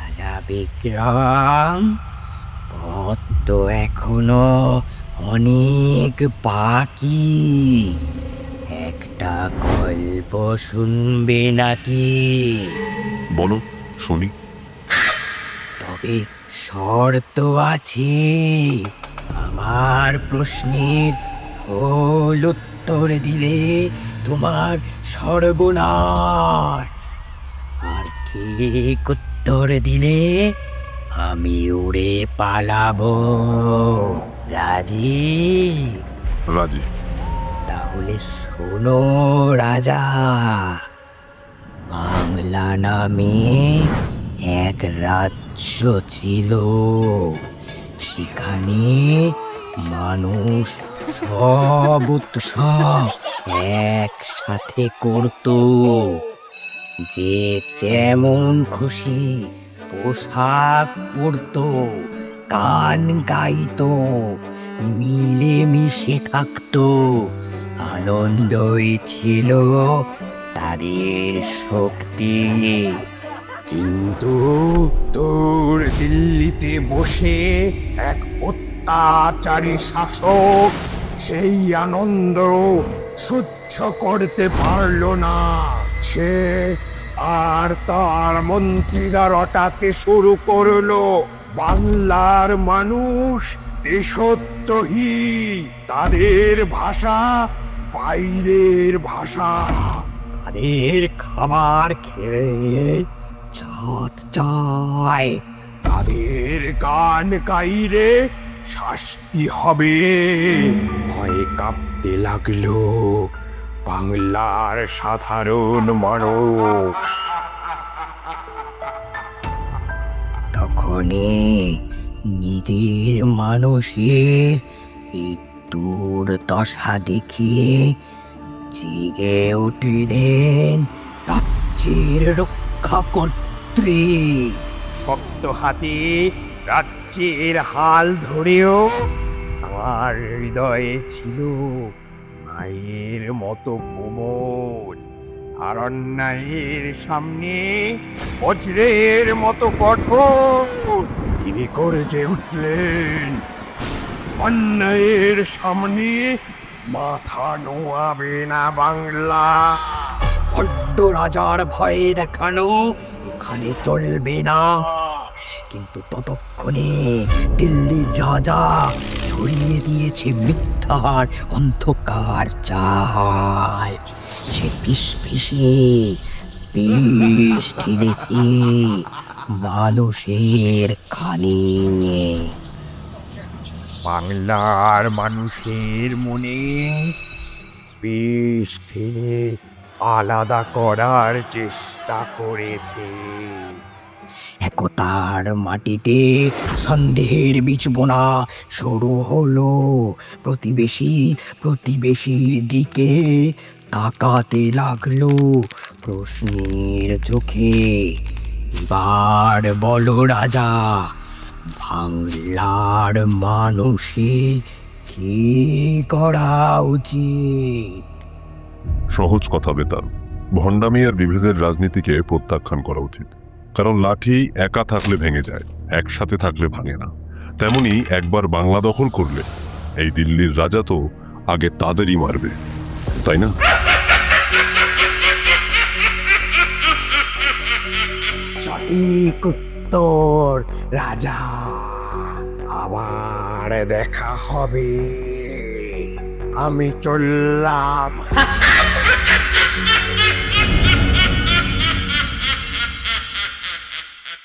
রাজা বিক্রম, পথ তো এখনো অনেক বাকি। একটা গল্প শুনবে নাকি? বলো, শুনি। তবে শর্ত আছে। আমার প্রশ্নের ভুল উত্তর দিলে তোমার সর্বনাশ, আর ঠিক উত্তর দিলে আমি উড়ে পালাবো। রাজি? রাজি। তাহলে শোনো রাজা, বাংলা নামে এক রাজ্য ছিল। সেখানে মানুষ সব উৎসব একসাথে করত। যে যেমন খুশি পোশাক পরতো, গান গাইতো, মিলেমিশে থাকতো। আনন্দই ছিল তাদের শক্তি। কিন্তু তোর দিল্লিতে বসে এক অত্যাচারী শাসক সেই আনন্দ সহ্য করতে পারল না। সে আর তার মন্ত্রীরা রটাতে শুরু করলো, বাংলার মানুষ দেশদ্রোহী, তাদের ভাষা বাইরের ভাষা, তাদের খাবার খেয়ে জাত চায়, তাদের গান গাইলে শাস্তি হবে। ভয়ে কাঁপতে লাগলো বাংলার সাধারণ মানুষ। তখনই নিজের মানুষের এই দুর্দশা দেখিয়ে জেগে উঠলেন রাজ্যের রক্ষা কর্ত্রী। শক্ত হাতে রাজ্যের হাল ধরেও তার হৃদয়ে ছিল মায়ের মতো কোমল, আর অন্যায়ের সামনে বজ্রের মতো কঠোর। তিনি গর্জে উঠলেন, অন্যায়ের সামনে মাথা নোয়াবে না বাংলা। বড্ড রাজার ভয়ে দেখানো এখানে চলবে না। কিন্তু ততক্ষণে দিল্লির রাজা ছড়িয়ে দিয়েছে মিথ্যার অন্ধকার চাল। সে বিষ ঢেলেছে মানুষের কানে। বাংলার মানুষের মনে বিষ ঢেলে আলাদা করার চেষ্টা করেছে। একতার মাটিতে সন্দেহের বীজ বোনা শুরু হলো। প্রতিবেশীর দিকে তাকাতে লাগলো প্রশ্নের চোখে। এবার বলো রাজা, বাংলার মানুষের কি করা উচিত? সহজ কথা বেতাল, ভণ্ডামি আর বিভেদের রাজনীতিকে প্রত্যাখ্যান করা উচিত। কারণ লাঠি একা থাকলে ভেঙে যায়, একসাথে থাকলে ভাঙে না। তেমনি একবার বাংলা দখল করলে এই দিল্লির রাজা তো আগে তাদেরই মারবে, তাই না? সঠিক উত্তর রাজা। আবার দেখা হবে। আমি চললাম।